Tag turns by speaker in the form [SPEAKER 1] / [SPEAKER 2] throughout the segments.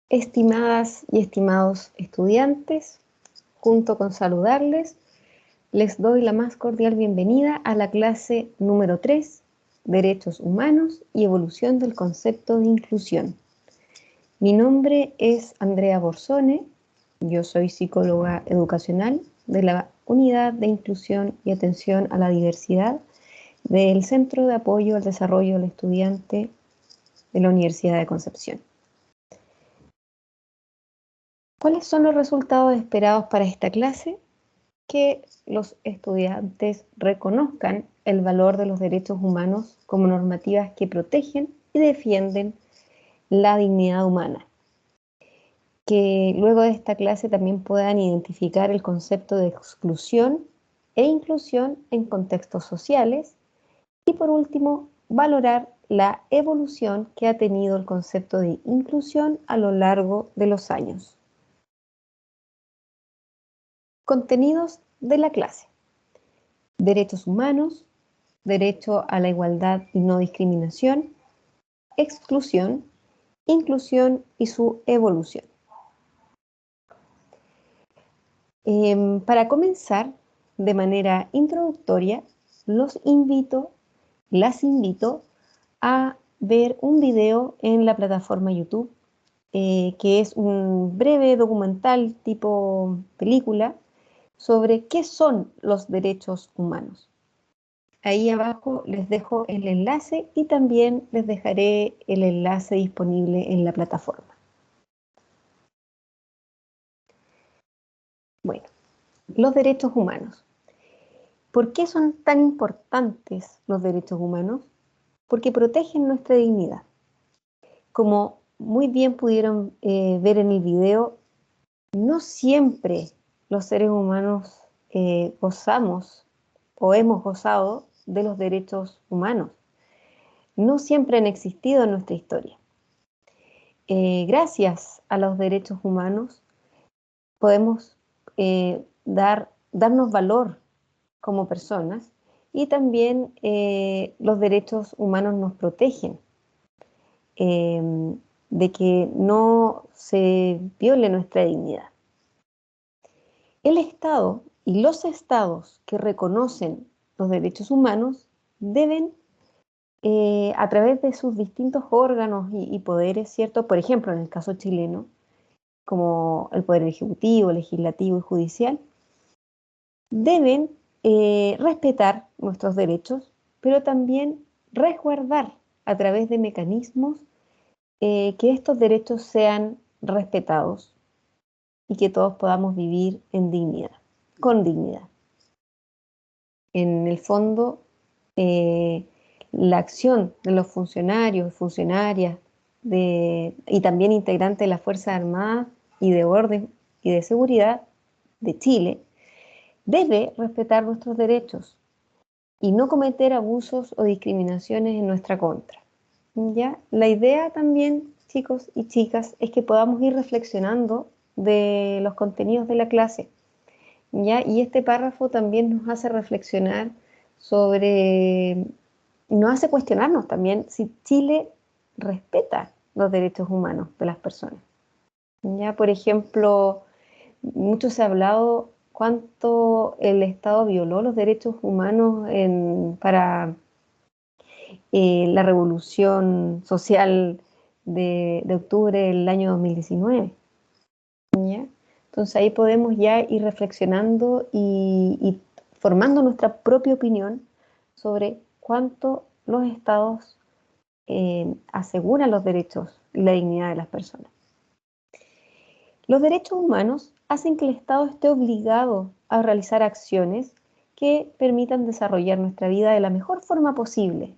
[SPEAKER 1] Estimadas y estimados estudiantes, junto con saludarles, les doy la más cordial bienvenida a la clase número 3, Derechos Humanos y Evolución del Concepto de Inclusión. Mi nombre es Andrea Borsone, yo soy psicóloga educacional de la Unidad de Inclusión y Atención a la Diversidad del Centro de Apoyo al Desarrollo del Estudiante de la Universidad de Concepción. ¿Cuáles son los resultados esperados para esta clase? Que los estudiantes reconozcan el valor de los derechos humanos como normativas que protegen y defienden la dignidad humana. Que luego de esta clase también puedan identificar el concepto de exclusión e inclusión en contextos sociales. Y por último, valorar la evolución que ha tenido el concepto de inclusión a lo largo de los años. Contenidos de la clase: derechos humanos, derecho a la igualdad y no discriminación, exclusión, inclusión y su evolución. Para comenzar, de manera introductoria, las invito a ver un video en la plataforma YouTube, que es un breve documental tipo película sobre qué son los derechos humanos. Ahí abajo les dejo el enlace y también les dejaré el enlace disponible en la plataforma. Bueno, los derechos humanos. ¿Por qué son tan importantes los derechos humanos? Porque protegen nuestra dignidad. Como muy bien pudieron ver en el video, no siempre los seres humanos gozamos o hemos gozado de los derechos humanos. No siempre han existido en nuestra historia. Gracias a los derechos humanos podemos darnos valor como personas y también los derechos humanos nos protegen de que no se viole nuestra dignidad. El Estado y los estados que reconocen los derechos humanos deben, a través de sus distintos órganos y poderes, ¿cierto? Por ejemplo, en el caso chileno, como el Poder Ejecutivo, Legislativo y Judicial, deben respetar nuestros derechos, pero también resguardar a través de mecanismos que estos derechos sean respetados y que todos podamos vivir en dignidad, con dignidad. En el fondo, la acción de los funcionarios, funcionarias y también integrantes de las Fuerzas Armadas y de Orden y de Seguridad de Chile debe respetar nuestros derechos y no cometer abusos o discriminaciones en nuestra contra. ¿Ya? La idea también, chicos y chicas, es que podamos ir reflexionando de los contenidos de la clase, ¿ya? Y este párrafo también nos hace reflexionar nos hace cuestionarnos también si Chile respeta los derechos humanos de las personas. ¿Ya? Por ejemplo, mucho se ha hablado cuánto el Estado violó los derechos humanos para la revolución social de octubre del año 2019. ¿Ya? Entonces ahí podemos ya ir reflexionando y formando nuestra propia opinión sobre cuánto los estados aseguran los derechos y la dignidad de las personas. Los derechos humanos hacen que el Estado esté obligado a realizar acciones que permitan desarrollar nuestra vida de la mejor forma posible,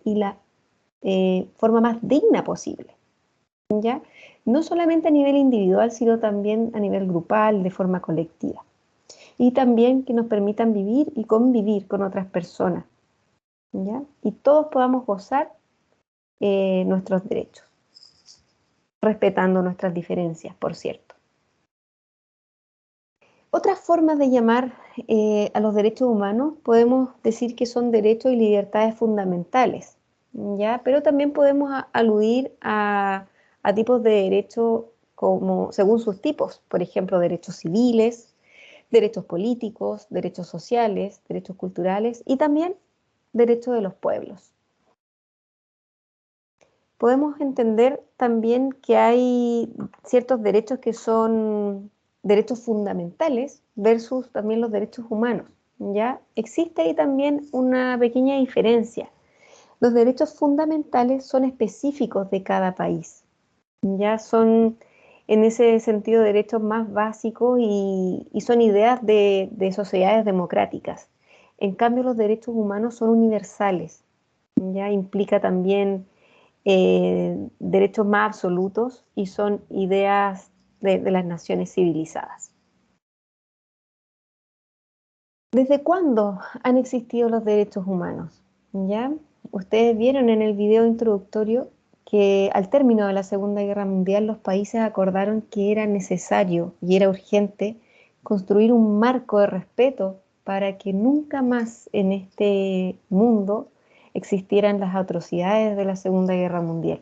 [SPEAKER 1] y la forma más digna posible, ¿ya? No solamente a nivel individual, sino también a nivel grupal, de forma colectiva. Y también que nos permitan vivir y convivir con otras personas, ¿ya? Y todos podamos gozar nuestros derechos, respetando nuestras diferencias, por cierto. Otras formas de llamar a los derechos humanos, podemos decir que son derechos y libertades fundamentales, ¿ya? Pero también podemos aludir a a tipos de derechos como según sus tipos, por ejemplo, derechos civiles, derechos políticos, derechos sociales, derechos culturales y también derechos de los pueblos. Podemos entender también que hay ciertos derechos que son derechos fundamentales versus también los derechos humanos. ¿Ya? Existe ahí también una pequeña diferencia. Los derechos fundamentales son específicos de cada país. Ya son en ese sentido derechos más básicos y son ideas de sociedades democráticas. En cambio, los derechos humanos son universales. Ya implica también derechos más absolutos y son ideas de las naciones civilizadas. ¿Desde cuándo han existido los derechos humanos? ¿Ya? Ustedes vieron en el video introductorio que al término de la Segunda Guerra Mundial los países acordaron que era necesario y era urgente construir un marco de respeto para que nunca más en este mundo existieran las atrocidades de la Segunda Guerra Mundial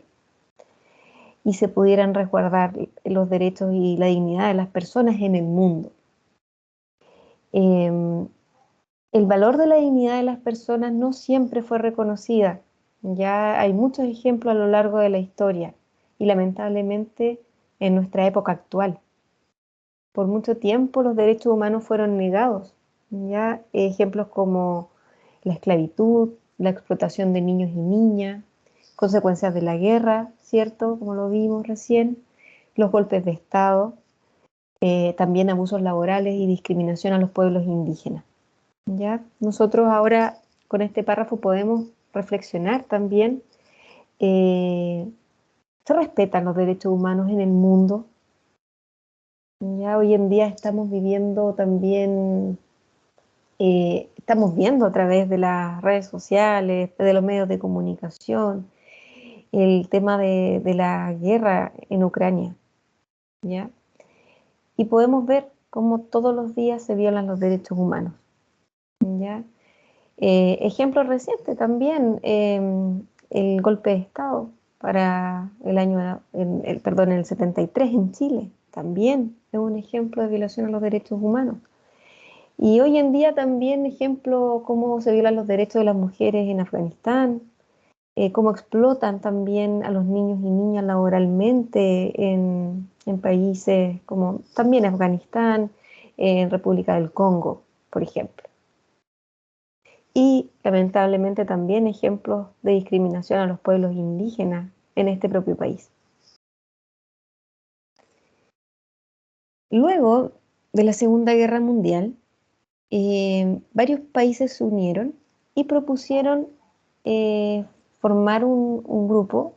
[SPEAKER 1] y se pudieran resguardar los derechos y la dignidad de las personas en el mundo. Eh, el valor de la dignidad de las personas no siempre fue reconocida. Ya hay muchos ejemplos a lo largo de la historia y lamentablemente en nuestra época actual. Por mucho tiempo los derechos humanos fueron negados. Ya ejemplos como la esclavitud, la explotación de niños y niñas, consecuencias de la guerra, ¿cierto? Como lo vimos recién, los golpes de Estado, también abusos laborales y discriminación a los pueblos indígenas. ¿Ya? Nosotros ahora con este párrafo podemos reflexionar también. ¿Se respetan los derechos humanos en el mundo? Ya hoy en día estamos viviendo también, estamos viendo a través de las redes sociales, de los medios de comunicación, el tema de la guerra en Ucrania, ¿ya? Y podemos ver cómo todos los días se violan los derechos humanos, ¿ya? Ejemplo reciente también, el golpe de Estado para el año, perdón, en el 73 en Chile, también es un ejemplo de violación a los derechos humanos. Y hoy en día también ejemplo cómo se violan los derechos de las mujeres en Afganistán, cómo explotan también a los niños y niñas laboralmente en países como también Afganistán, en República del Congo, por ejemplo. Y lamentablemente también ejemplos de discriminación a los pueblos indígenas en este propio país. Luego de la Segunda Guerra Mundial, varios países se unieron y propusieron formar un grupo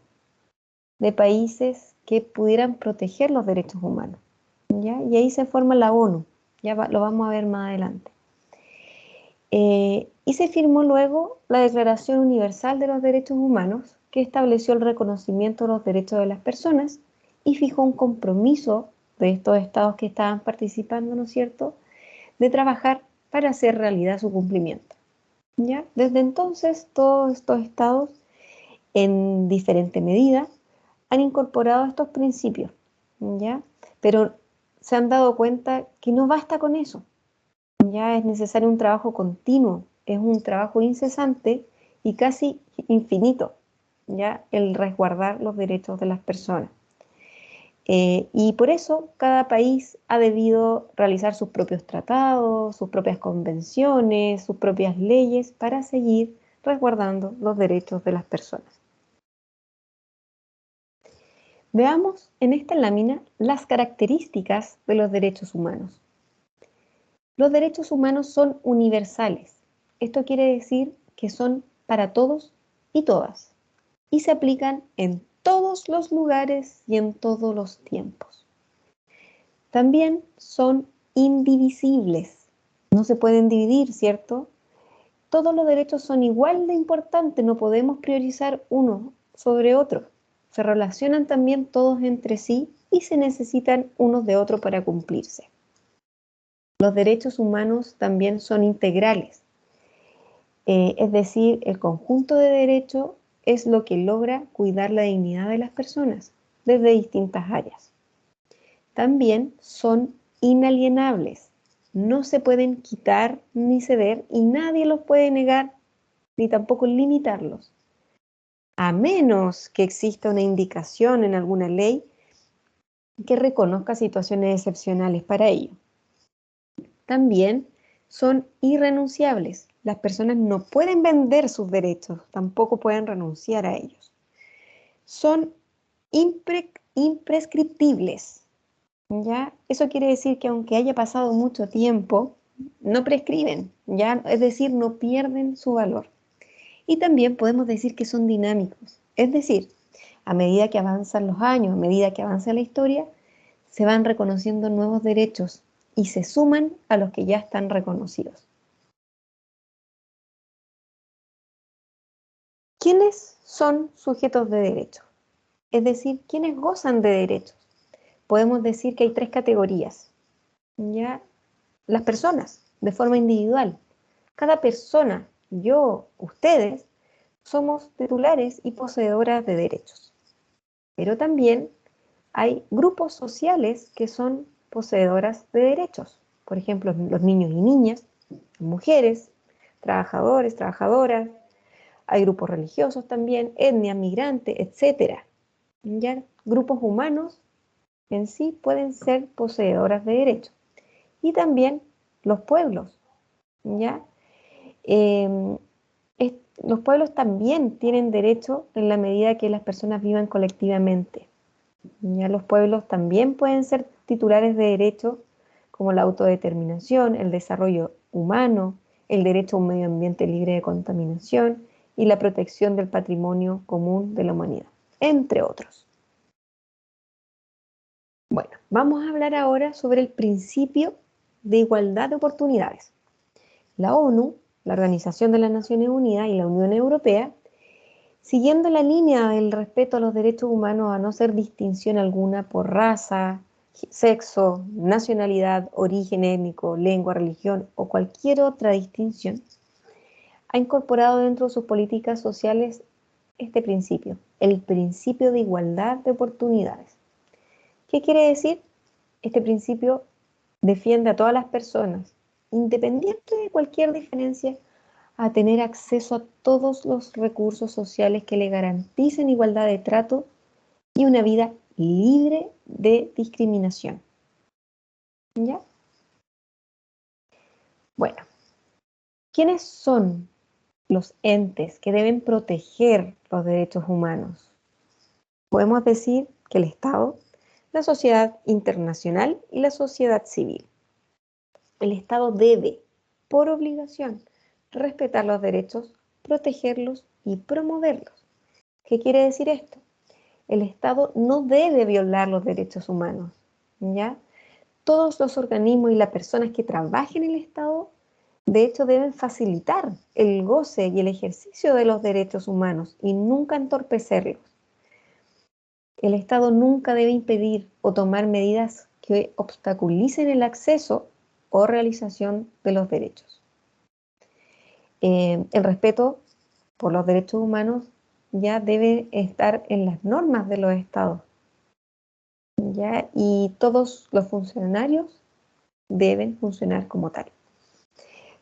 [SPEAKER 1] de países que pudieran proteger los derechos humanos, ¿ya? Y ahí se forma la ONU, lo vamos a ver más adelante. Y se firmó luego la Declaración Universal de los Derechos Humanos, que estableció el reconocimiento de los derechos de las personas y fijó un compromiso de estos estados que estaban participando, ¿no es cierto?, de trabajar para hacer realidad su cumplimiento. ¿Ya? Desde entonces, todos estos estados, en diferente medida, han incorporado estos principios, ¿ya? Pero se han dado cuenta que no basta con eso. Ya es necesario un trabajo continuo, es un trabajo incesante y casi infinito, ya el resguardar los derechos de las personas. Y por eso cada país ha debido realizar sus propios tratados, sus propias convenciones, sus propias leyes para seguir resguardando los derechos de las personas. Veamos en esta lámina las características de los derechos humanos. Los derechos humanos son universales. Esto quiere decir que son para todos y todas y se aplican en todos los lugares y en todos los tiempos. También son indivisibles. No se pueden dividir, ¿cierto? Todos los derechos son igual de importantes, no podemos priorizar uno sobre otro. Se relacionan también todos entre sí y se necesitan unos de otros para cumplirse. Los derechos humanos también son integrales, es decir, el conjunto de derechos es lo que logra cuidar la dignidad de las personas. desde distintas áreas. También son inalienables, no se pueden quitar ni ceder y nadie los puede negar ni tampoco limitarlos, a menos que exista una indicación en alguna ley que reconozca situaciones excepcionales para ello. También son irrenunciables. Las personas no pueden vender sus derechos, tampoco pueden renunciar a ellos. Son imprescriptibles. ¿Ya? Eso quiere decir que aunque haya pasado mucho tiempo, no prescriben, ¿ya? Es decir, no pierden su valor. Y también podemos decir que son dinámicos, es decir, a medida que avanzan los años, a medida que avanza la historia, se van reconociendo nuevos derechos y se suman a los que ya están reconocidos. ¿Quiénes son sujetos de derecho? Es decir, ¿quiénes gozan de derechos? Podemos decir que hay tres categorías. ¿Ya? Las personas, de forma individual. Cada persona, yo, ustedes, somos titulares y poseedoras de derechos. Pero también hay grupos sociales que son poseedoras de derechos. Por ejemplo, los niños y niñas, mujeres, trabajadores, trabajadoras. Hay grupos religiosos también, etnia, migrante, etc. ¿Ya? Grupos humanos en sí pueden ser poseedoras de derechos. Y también los pueblos, ¿ya? Los pueblos también tienen derecho en la medida que las personas vivan colectivamente. ¿Ya? Los pueblos también pueden ser titulares de derechos como la autodeterminación, el desarrollo humano, el derecho a un medio ambiente libre de contaminación y la protección del patrimonio común de la humanidad, entre otros. Bueno, vamos a hablar ahora sobre el principio de igualdad de oportunidades. La ONU, la Organización de las Naciones Unidas y la Unión Europea, siguiendo la línea del respeto a los derechos humanos a no hacer distinción alguna por raza, sexo, nacionalidad, origen étnico, lengua, religión o cualquier otra distinción, ha incorporado dentro de sus políticas sociales este principio, el principio de igualdad de oportunidades. ¿Qué quiere decir? Este principio defiende a todas las personas, independiente de cualquier diferencia, a tener acceso a todos los recursos sociales que le garanticen igualdad de trato y una vida libre de discriminación. ¿Ya? Bueno, ¿quiénes son los entes que deben proteger los derechos humanos? Podemos decir que el Estado, la sociedad internacional y la sociedad civil. El Estado debe, por obligación, respetar los derechos, protegerlos y promoverlos. ¿Qué quiere decir esto? El Estado no debe violar los derechos humanos, ¿ya? Todos los organismos y las personas que trabajen en el Estado, de hecho, deben facilitar el goce y el ejercicio de los derechos humanos y nunca entorpecerlos. El Estado nunca debe impedir o tomar medidas que obstaculicen el acceso o realización de los derechos. El respeto por los derechos humanos ya debe estar en las normas de los estados, ¿ya? Y todos los funcionarios deben funcionar como tal.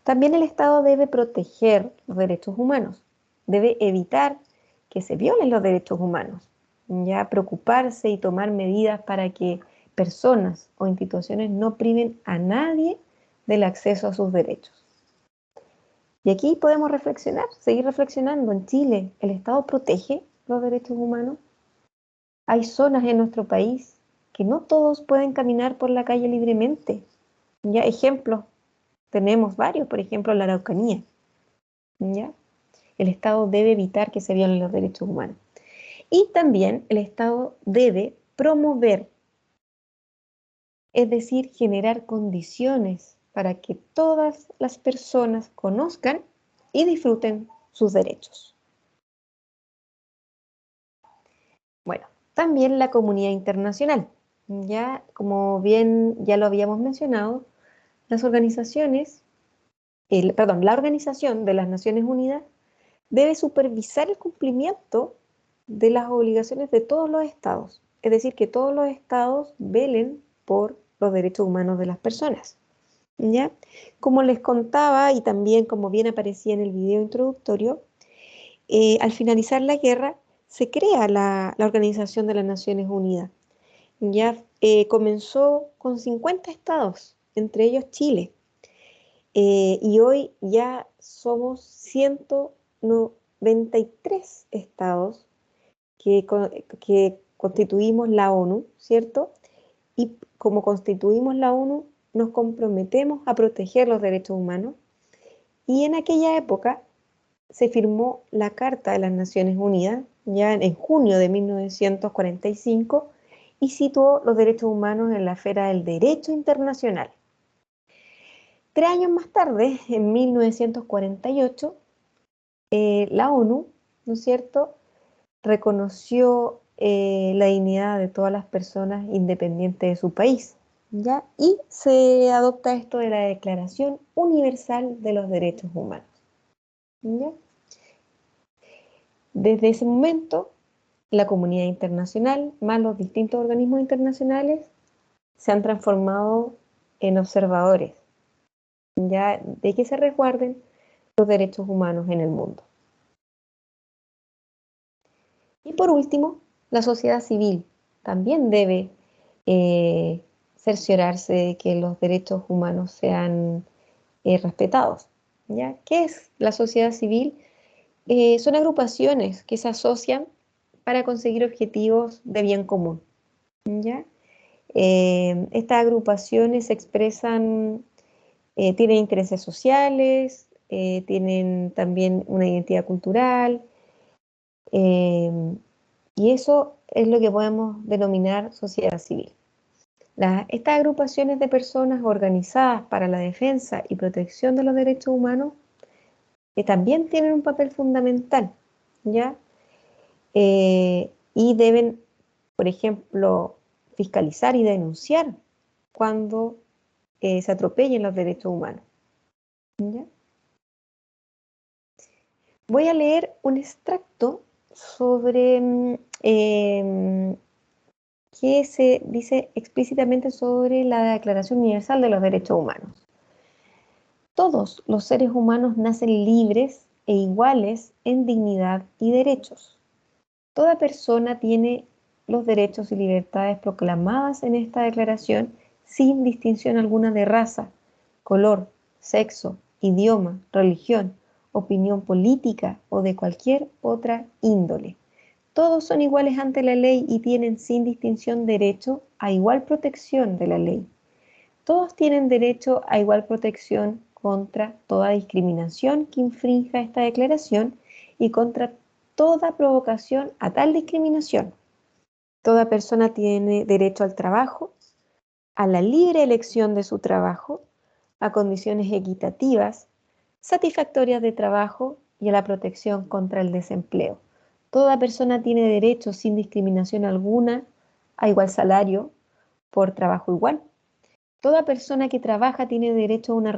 [SPEAKER 1] También el Estado debe proteger los derechos humanos, debe evitar que se violen los derechos humanos, ya preocuparse y tomar medidas para que personas o instituciones no priven a nadie del acceso a sus derechos. Y aquí podemos reflexionar, seguir reflexionando. En Chile, ¿el Estado protege los derechos humanos? Hay zonas en nuestro país que no todos pueden caminar por la calle libremente. Ya ejemplos, tenemos varios, por ejemplo, la Araucanía. ¿Ya? El Estado debe evitar que se violen los derechos humanos. Y también el Estado debe promover, es decir, generar condiciones para que todas las personas conozcan y disfruten sus derechos. Bueno, también la comunidad internacional. Ya, como bien ya lo habíamos mencionado, las organizaciones, la Organización de las Naciones Unidas debe supervisar el cumplimiento de las obligaciones de todos los estados, es decir, que todos los estados velen por los derechos humanos de las personas. ¿Ya? Como les contaba y también como bien aparecía en el video introductorio, al finalizar la guerra se crea la Organización de las Naciones Unidas. Ya comenzó con 50 estados, entre ellos Chile, y hoy ya somos 193 estados que constituimos la ONU, ¿cierto? Y como constituimos la ONU, nos comprometemos a proteger los derechos humanos. Y en aquella época se firmó la Carta de las Naciones Unidas, ya en junio de 1945, y situó los derechos humanos en la esfera del derecho internacional. 3 años más tarde, en 1948, la ONU, ¿no es cierto?, reconoció la dignidad de todas las personas independiente de su país, ¿ya? Y se adopta esto de la Declaración Universal de los Derechos Humanos, ¿ya? Desde ese momento, la comunidad internacional, más los distintos organismos internacionales, se han transformado en observadores, ¿ya?, de que se resguarden los derechos humanos en el mundo. Y por último, la sociedad civil también debe cerciorarse de que los derechos humanos sean respetados, ¿ya? ¿Qué es la sociedad civil? Son agrupaciones que se asocian para conseguir objetivos de bien común, ¿ya? Estas agrupaciones se expresan, tienen intereses sociales, tienen también una identidad cultural, y eso es lo que podemos denominar sociedad civil. Estas agrupaciones de personas organizadas para la defensa y protección de los derechos humanos también tienen un papel fundamental, ¿ya? Y deben, por ejemplo, fiscalizar y denunciar cuando se atropellen los derechos humanos, ¿ya? Voy a leer un extracto sobre que se dice explícitamente sobre la Declaración Universal de los Derechos Humanos. Todos los seres humanos nacen libres e iguales en dignidad y derechos. Toda persona tiene los derechos y libertades proclamadas en esta declaración sin distinción alguna de raza, color, sexo, idioma, religión, opinión política o de cualquier otra índole. Todos son iguales ante la ley y tienen sin distinción derecho a igual protección de la ley. Todos tienen derecho a igual protección contra toda discriminación que infrinja esta declaración y contra toda provocación a tal discriminación. Toda persona tiene derecho al trabajo, a la libre elección de su trabajo, a condiciones equitativas, satisfactorias de trabajo y a la protección contra el desempleo. Toda persona tiene derecho sin discriminación alguna a igual salario por trabajo igual. Toda persona que trabaja tiene derecho a una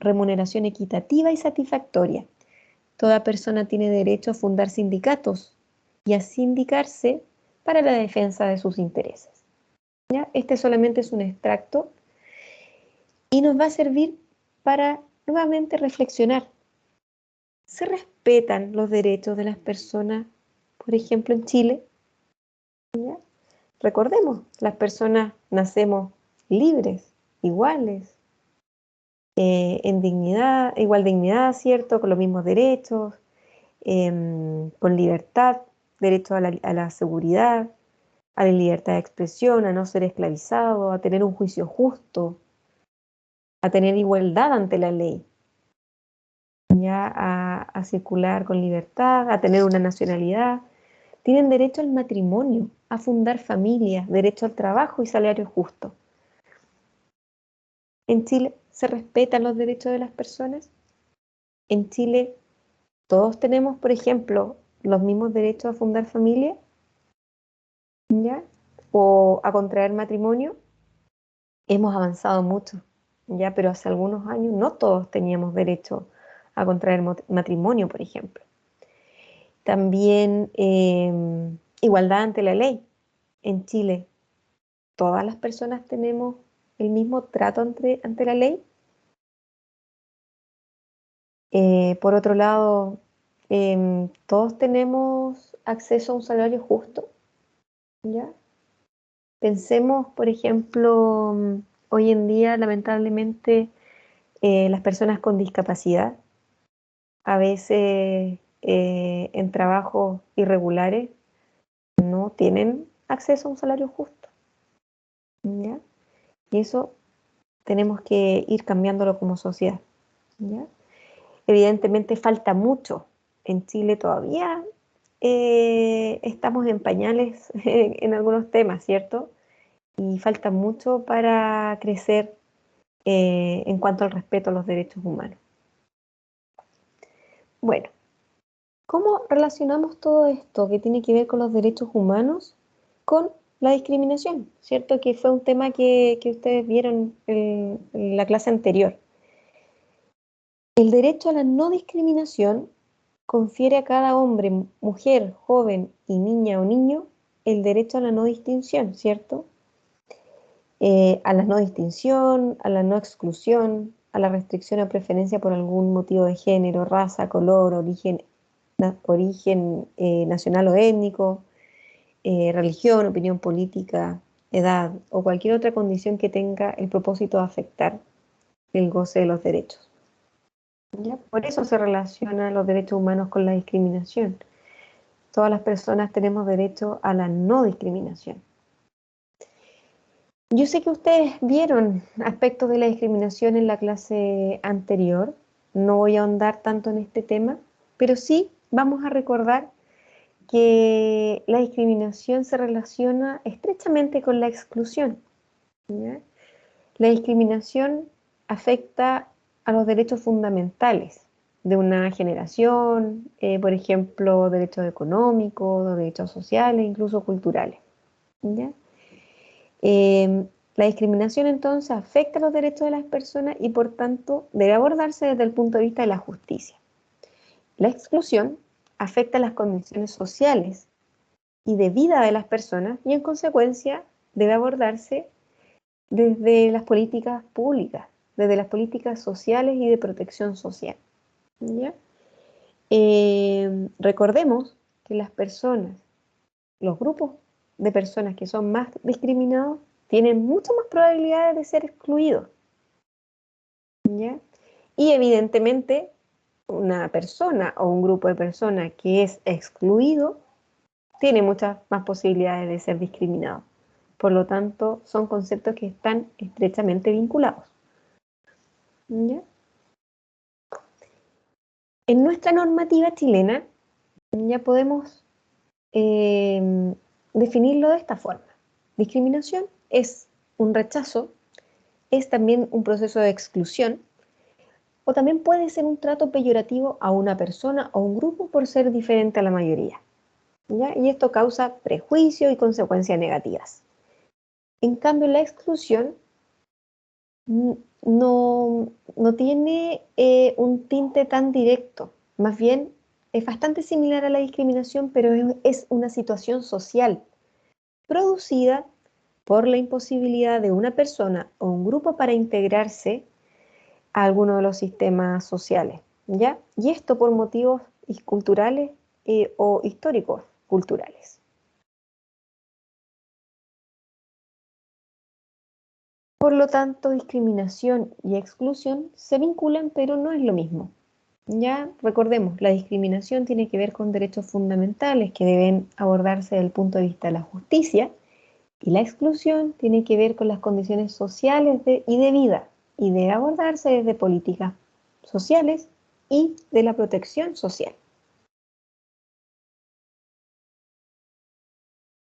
[SPEAKER 1] remuneración equitativa y satisfactoria. Toda persona tiene derecho a fundar sindicatos y a sindicarse para la defensa de sus intereses, ¿ya? Este solamente es un extracto y nos va a servir para nuevamente reflexionar. ¿Se respetan los derechos de las personas, por ejemplo, en Chile? ¿Ya? Recordemos, las personas nacemos libres, iguales, en dignidad, igual dignidad, ¿cierto? Con los mismos derechos, con libertad, derecho a la seguridad, a la libertad de expresión, a no ser esclavizado, a tener un juicio justo, a tener igualdad ante la ley, ya a circular con libertad, a tener una nacionalidad. Tienen derecho al matrimonio, a fundar familias, derecho al trabajo y salario justo. En Chile se respetan los derechos de las personas. En Chile todos tenemos, por ejemplo, los mismos derechos a fundar familia, ¿ya? O a contraer matrimonio. Hemos avanzado mucho, ¿ya? Pero hace algunos años no todos teníamos derecho a contraer matrimonio, por ejemplo. También igualdad ante la ley, en Chile, ¿todas las personas tenemos el mismo trato ante la ley? Por otro lado, ¿todos tenemos acceso a un salario justo? ¿Ya? Pensemos, por ejemplo, hoy en día, lamentablemente, las personas con discapacidad, a veces en trabajos irregulares, no tienen acceso a un salario justo, ¿ya? Y eso tenemos que ir cambiándolo como sociedad, ¿ya? Evidentemente falta mucho. En Chile todavía estamos en pañales en algunos temas, ¿cierto? Y falta mucho para crecer en cuanto al respeto a los derechos humanos. Bueno, ¿cómo relacionamos todo esto que tiene que ver con los derechos humanos con la discriminación? ¿Cierto? Que fue un tema que ustedes vieron en la clase anterior. El derecho a la no discriminación confiere a cada hombre, mujer, joven y niña o niño el derecho a la no distinción, ¿cierto? A la no distinción, a la no exclusión, a la restricción o preferencia por algún motivo de género, raza, color, origen nacional o étnico, religión, opinión política, edad o cualquier otra condición que tenga el propósito de afectar el goce de los derechos. ¿Ya? Por eso se relacionan los derechos humanos con la discriminación. Todas las personas tenemos derecho a la no discriminación. Yo sé que ustedes vieron aspectos de la discriminación en la clase anterior. No voy a ahondar tanto en este tema, pero sí vamos a recordar que la discriminación se relaciona estrechamente con la exclusión, ¿ya? La discriminación afecta a los derechos fundamentales de una generación, por ejemplo, derechos económicos, derechos sociales, incluso culturales, ¿ya? La discriminación entonces afecta los derechos de las personas y por tanto debe abordarse desde el punto de vista de la justicia. La exclusión afecta las condiciones sociales y de vida de las personas y en consecuencia debe abordarse desde las políticas públicas, desde las políticas sociales y de protección social, ¿ya? Recordemos que las personas, los grupos de personas que son más discriminados tienen muchas más probabilidades de ser excluidos, ¿ya? Y evidentemente una persona o un grupo de personas que es excluido tiene muchas más posibilidades de ser discriminado. Por lo tanto, son conceptos que están estrechamente vinculados, ¿ya? En nuestra normativa chilena ya podemos definirlo de esta forma. Discriminación es un rechazo, es también un proceso de exclusión, o también puede ser un trato peyorativo a una persona o un grupo por ser diferente a la mayoría, ¿ya? Y esto causa prejuicio y consecuencias negativas. En cambio, la exclusión no tiene un tinte tan directo, más bien es bastante similar a la discriminación, pero es una situación social producida por la imposibilidad de una persona o un grupo para integrarse a alguno de los sistemas sociales, ¿ya? Y esto por motivos culturales o históricos culturales. Por lo tanto, discriminación y exclusión se vinculan, pero no es lo mismo. Ya recordemos, la discriminación tiene que ver con derechos fundamentales que deben abordarse desde el punto de vista de la justicia y la exclusión tiene que ver con las condiciones sociales y de vida y debe abordarse desde políticas sociales y de la protección social.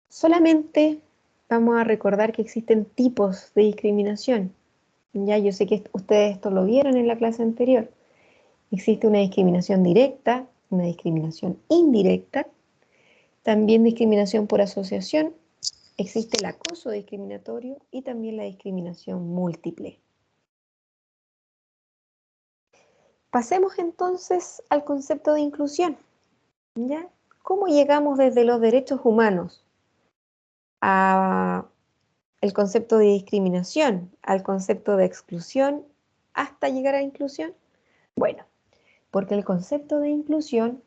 [SPEAKER 1] Solamente vamos a recordar que existen tipos de discriminación. Ya yo sé que ustedes esto lo vieron en la clase anterior. Existe una discriminación directa, una discriminación indirecta, también discriminación por asociación, existe el acoso discriminatorio y también la discriminación múltiple. Pasemos entonces al concepto de inclusión, ¿ya? ¿Cómo llegamos desde los derechos humanos a el concepto de discriminación, al concepto de exclusión, hasta llegar a inclusión? Bueno, porque el concepto de inclusión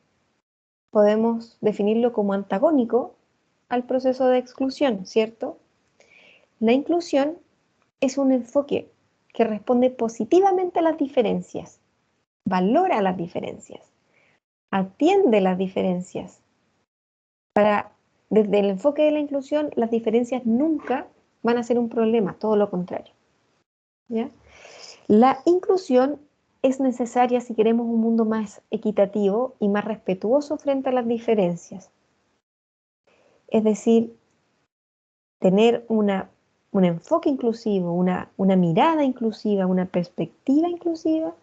[SPEAKER 1] podemos definirlo como antagónico al proceso de exclusión, ¿cierto? La inclusión es un enfoque que responde positivamente a las diferencias, valora las diferencias, atiende las diferencias. Desde el enfoque de la inclusión, las diferencias nunca van a ser un problema, todo lo contrario. ¿Ya? La inclusión es necesaria si queremos un mundo más equitativo y más respetuoso frente a las diferencias. Es decir, tener un enfoque inclusivo, una mirada inclusiva, una perspectiva inclusiva,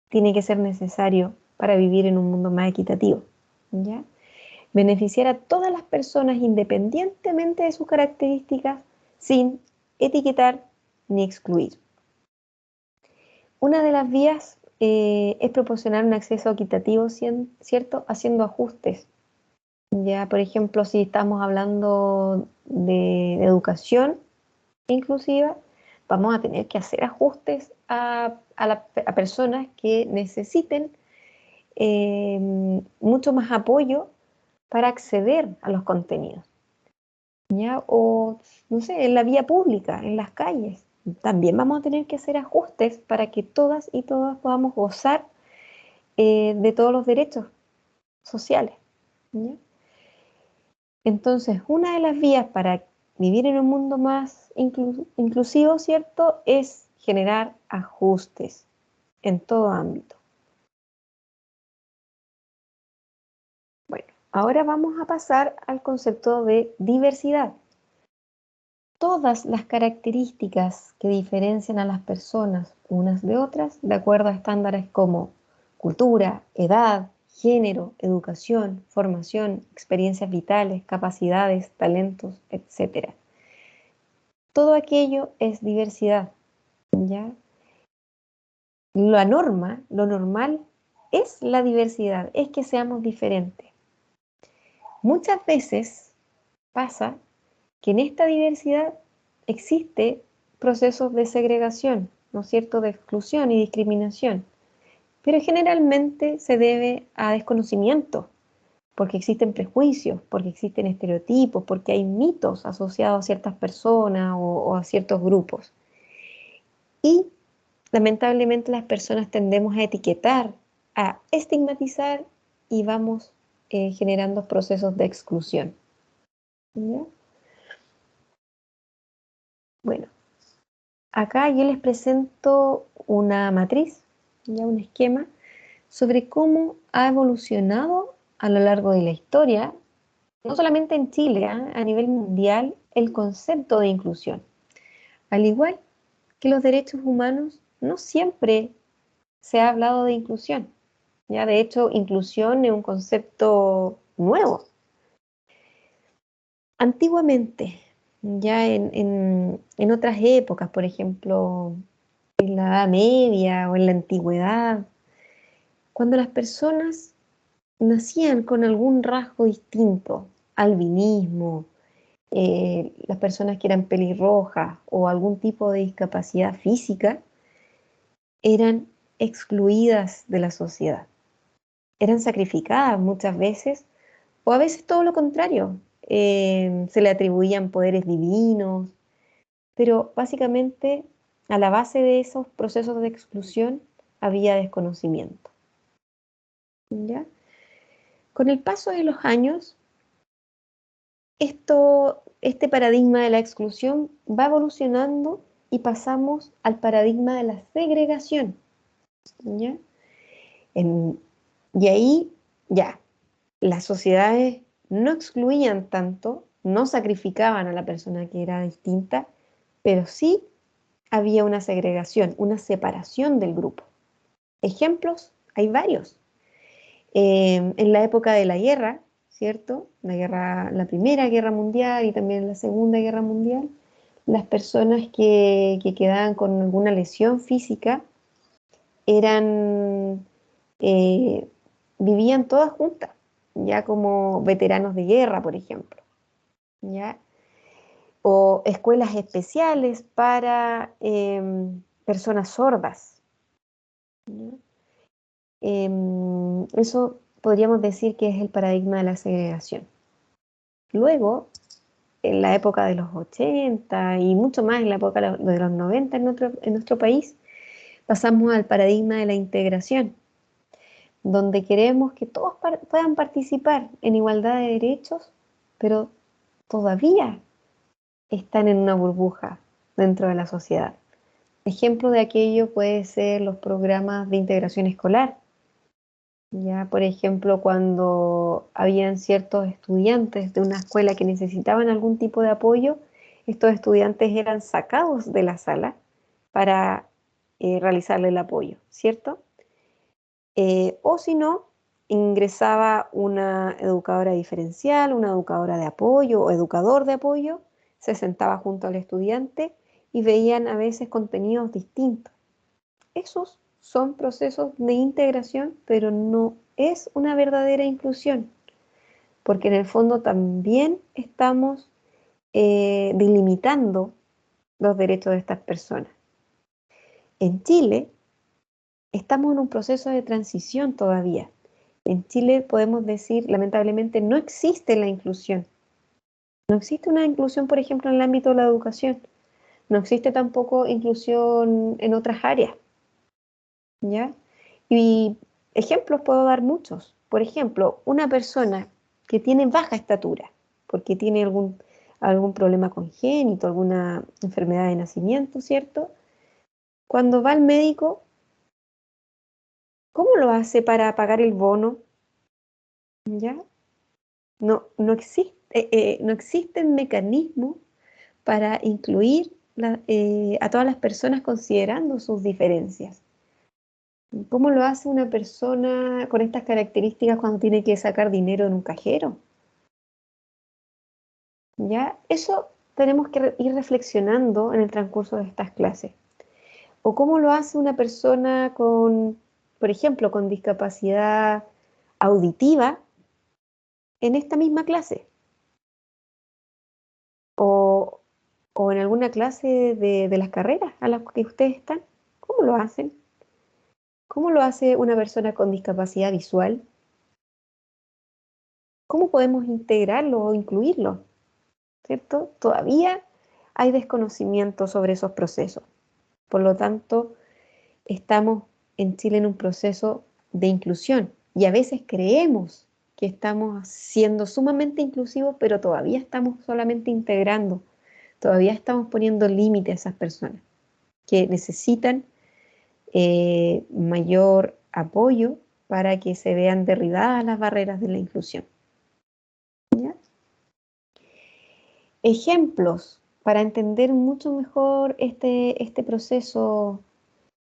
[SPEAKER 1] tiene que ser necesario para vivir en un mundo más equitativo. ¿Ya? Beneficiar a todas las personas independientemente de sus características, sin etiquetar ni excluir. Una de las vías es proporcionar un acceso equitativo, ¿cierto? Haciendo ajustes. Ya, por ejemplo, si estamos hablando de educación inclusiva, vamos a tener que hacer ajustes a personas que necesiten mucho más apoyo para acceder a los contenidos. ¿Ya? O, no sé, en la vía pública, en las calles. También vamos a tener que hacer ajustes para que todas y todas podamos gozar de todos los derechos sociales. ¿Ya? Entonces, una de las vías para vivir en un mundo más inclusivo, ¿cierto?, es generar ajustes en todo ámbito. Bueno, ahora vamos a pasar al concepto de diversidad. Todas las características que diferencian a las personas unas de otras, de acuerdo a estándares como cultura, edad, género, educación, formación, experiencias vitales, capacidades, talentos, etc. Todo aquello es diversidad, ¿ya? La norma, lo normal, es la diversidad, es que seamos diferentes. Muchas veces pasa que en esta diversidad existe procesos de segregación, ¿no es cierto?, de exclusión y discriminación, pero generalmente se debe a desconocimiento, porque existen prejuicios, porque existen estereotipos, porque hay mitos asociados a ciertas personas o a ciertos grupos. Y lamentablemente las personas tendemos a etiquetar, a estigmatizar y vamos generando procesos de exclusión. ¿Ya? Bueno, acá yo les presento una matriz, ya un esquema, sobre cómo ha evolucionado a lo largo de la historia, no solamente en Chile, a nivel mundial, el concepto de inclusión. Al igual que los derechos humanos, no siempre se ha hablado de inclusión. Ya, de hecho, inclusión es un concepto nuevo. Antiguamente, ya en otras épocas, por ejemplo, en la Edad Media o en la Antigüedad, cuando las personas nacían con algún rasgo distinto, albinismo, las personas que eran pelirrojas o algún tipo de discapacidad física, eran excluidas de la sociedad, eran sacrificadas muchas veces, o a veces todo lo contrario, se le atribuían poderes divinos, pero básicamente a la base de esos procesos de exclusión había desconocimiento. ¿Ya? Con el paso de los años, este paradigma de la exclusión va evolucionando y pasamos al paradigma de la segregación. ¿Ya? Y ahí ya, las sociedades no excluían tanto, no sacrificaban a la persona que era distinta, pero sí había una segregación, una separación del grupo. Ejemplos, hay varios. En la época de la guerra, ¿cierto? La Primera Guerra Mundial y también la Segunda Guerra Mundial, las personas que quedaban con alguna lesión física eran, eh, vivían todas juntas, ya como veteranos de guerra, por ejemplo. ¿Ya? o escuelas especiales para personas sordas. Eso podríamos decir que es el paradigma de la segregación. Luego, en la época de los 80 y mucho más en la época de los 90 en nuestro país, pasamos al paradigma de la integración, donde queremos que todos puedan participar en igualdad de derechos, pero todavía están en una burbuja dentro de la sociedad. Ejemplo de aquello puede ser los programas de integración escolar. Ya, por ejemplo, cuando habían ciertos estudiantes de una escuela que necesitaban algún tipo de apoyo, estos estudiantes eran sacados de la sala para realizarle el apoyo, ¿cierto? O si no, ingresaba una educadora diferencial, una educadora de apoyo o educador de apoyo, se sentaba junto al estudiante y veían a veces contenidos distintos. Esos son procesos de integración, pero no es una verdadera inclusión, porque en el fondo también estamos delimitando los derechos de estas personas. En Chile estamos en un proceso de transición todavía. En Chile podemos decir, lamentablemente, no existe la inclusión. No existe una inclusión, por ejemplo, en el ámbito de la educación. No existe tampoco inclusión en otras áreas, ¿ya? Y ejemplos puedo dar muchos. Por ejemplo, una persona que tiene baja estatura, porque tiene algún problema congénito, alguna enfermedad de nacimiento, ¿cierto? Cuando va al médico, ¿cómo lo hace para pagar el bono? ¿Ya? No existen mecanismos para incluir a todas las personas considerando sus diferencias. ¿Cómo lo hace una persona con estas características cuando tiene que sacar dinero en un cajero? ¿Ya? Eso tenemos que ir reflexionando en el transcurso de estas clases. ¿O cómo lo hace una persona con, por ejemplo, con discapacidad auditiva en esta misma clase? ¿O, o en alguna clase de las carreras a las que ustedes están? ¿Cómo lo hacen? ¿Cómo lo hace una persona con discapacidad visual? ¿Cómo podemos integrarlo o incluirlo? ¿Cierto? Todavía hay desconocimiento sobre esos procesos. Por lo tanto, estamos en Chile en un proceso de inclusión y a veces creemos que estamos siendo sumamente inclusivos, pero todavía estamos solamente integrando, todavía estamos poniendo límite a esas personas que necesitan mayor apoyo para que se vean derribadas las barreras de la inclusión. ¿Ya? Ejemplos para entender mucho mejor este proceso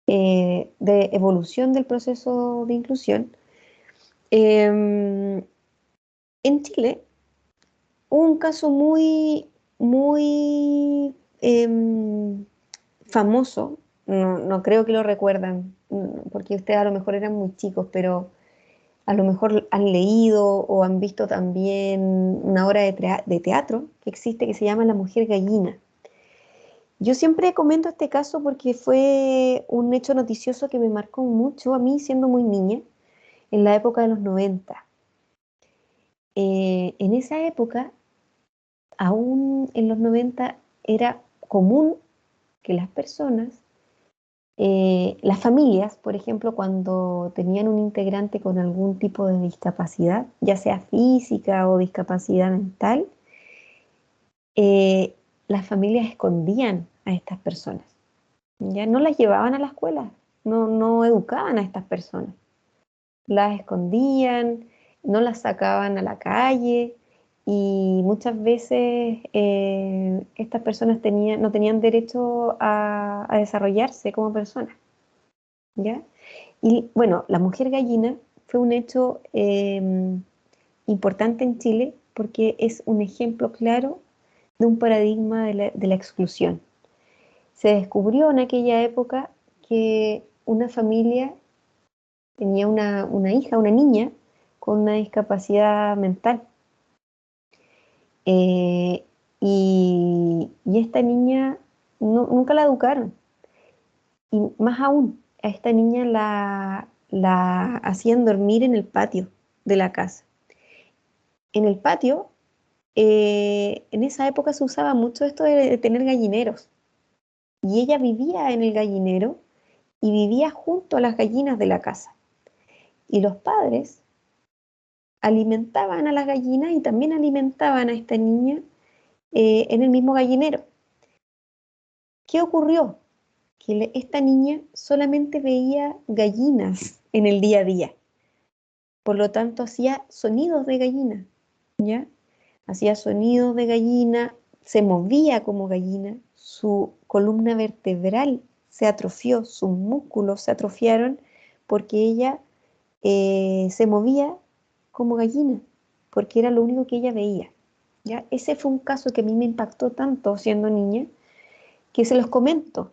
[SPEAKER 1] de evolución del proceso de inclusión. En Chile, un caso muy famoso, no creo que lo recuerdan, porque ustedes a lo mejor eran muy chicos, pero a lo mejor han leído o han visto también una obra de teatro que existe que se llama La Mujer Gallina. Yo siempre comento este caso porque fue un hecho noticioso que me marcó mucho a mí siendo muy niña, en la época de los 90. En esa época, aún en los 90, era común que las personas, las familias, por ejemplo, cuando tenían un integrante con algún tipo de discapacidad, ya sea física o discapacidad mental, eh, las familias escondían a estas personas. Ya no las llevaban a la escuela, no educaban a estas personas. Las escondían, no las sacaban a la calle y muchas veces estas personas no tenían derecho a desarrollarse como personas, ¿ya? Y bueno, la mujer gallina fue un hecho importante en Chile porque es un ejemplo claro de un paradigma de la exclusión. Se descubrió en aquella época que una familia tenía una hija, una niña, con una discapacidad mental. Y Y esta niña nunca la educaron. Y más aún, a esta niña la hacían dormir en el patio de la casa. En el patio, en esa época se usaba mucho esto de tener gallineros. Y ella vivía en el gallinero y vivía junto a las gallinas de la casa. Y los padres alimentaban a las gallinas y también alimentaban a esta niña en el mismo gallinero. ¿Qué ocurrió? Que esta niña solamente veía gallinas en el día a día. Por lo tanto, hacía sonidos de gallina, ¿ya? Hacía sonidos de gallina, se movía como gallina, su columna vertebral se atrofió, sus músculos se atrofiaron porque ella se movía como gallina, porque era lo único que ella veía, ¿ya? Ese fue un caso que a mí me impactó tanto siendo niña, que se los comento.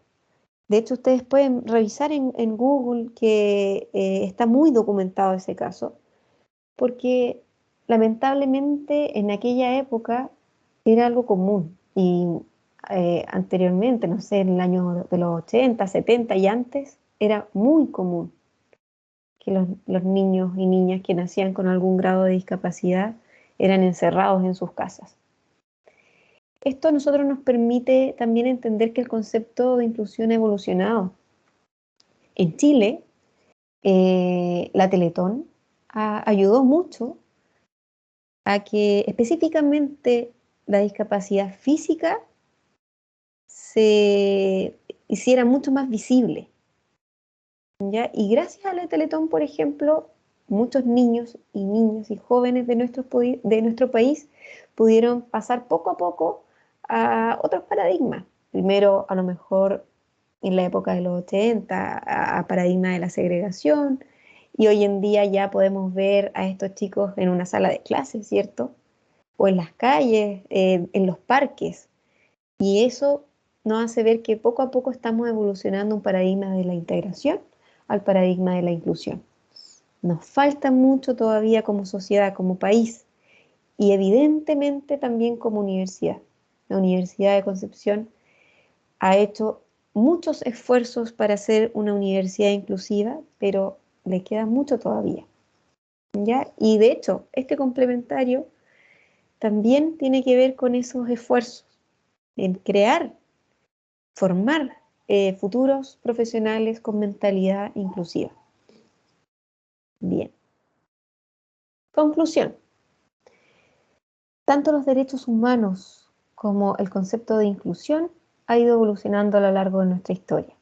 [SPEAKER 1] De hecho, ustedes pueden revisar en Google que está muy documentado ese caso, porque lamentablemente en aquella época era algo común y anteriormente, no sé, en el año de los 80, 70 y antes, era muy común que los niños y niñas que nacían con algún grado de discapacidad eran encerrados en sus casas. Esto a nosotros nos permite también entender que el concepto de inclusión ha evolucionado. En Chile, la Teletón ayudó mucho a que específicamente la discapacidad física se hiciera mucho más visible, ¿ya? Y gracias a la Teletón, por ejemplo, muchos niños y niñas y jóvenes de nuestro país pudieron pasar poco a poco a otros paradigmas. Primero, a lo mejor en la época de los 80, a paradigma de la segregación, y hoy en día ya podemos ver a estos chicos en una sala de clases, ¿cierto? O en las calles, en los parques. Y eso nos hace ver que poco a poco estamos evolucionando un paradigma de la integración al paradigma de la inclusión. Nos falta mucho todavía como sociedad, como país y evidentemente también como universidad. La Universidad de Concepción ha hecho muchos esfuerzos para ser una universidad inclusiva, pero le queda mucho todavía, ¿ya? Y de hecho, este complementario también tiene que ver con esos esfuerzos en crear, formar futuros profesionales con mentalidad inclusiva. Bien. Conclusión. Tanto los derechos humanos como el concepto de inclusión ha ido evolucionando a lo largo de nuestra historia.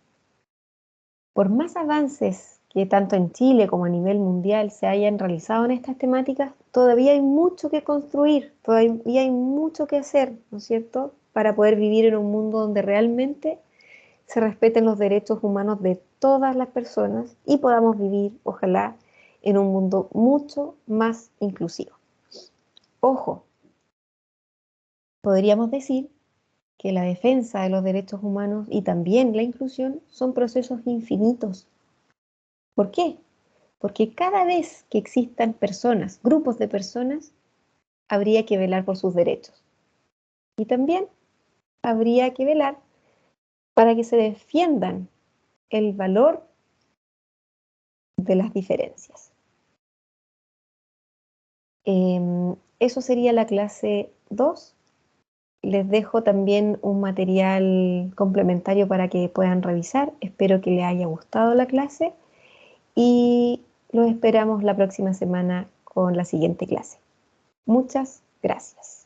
[SPEAKER 1] Por más avances que tanto en Chile como a nivel mundial se hayan realizado en estas temáticas, todavía hay mucho que construir, todavía hay mucho que hacer, ¿no es cierto?, para poder vivir en un mundo donde realmente se respeten los derechos humanos de todas las personas y podamos vivir, ojalá, en un mundo mucho más inclusivo. Ojo, podríamos decir que la defensa de los derechos humanos y también la inclusión son procesos infinitos. ¿Por qué? Porque cada vez que existan personas, grupos de personas, habría que velar por sus derechos. Y también habría que velar para que se defiendan el valor de las diferencias. Eso sería la clase 2. Les dejo también un material complementario para que puedan revisar. Espero que les haya gustado la clase y los esperamos la próxima semana con la siguiente clase. Muchas gracias.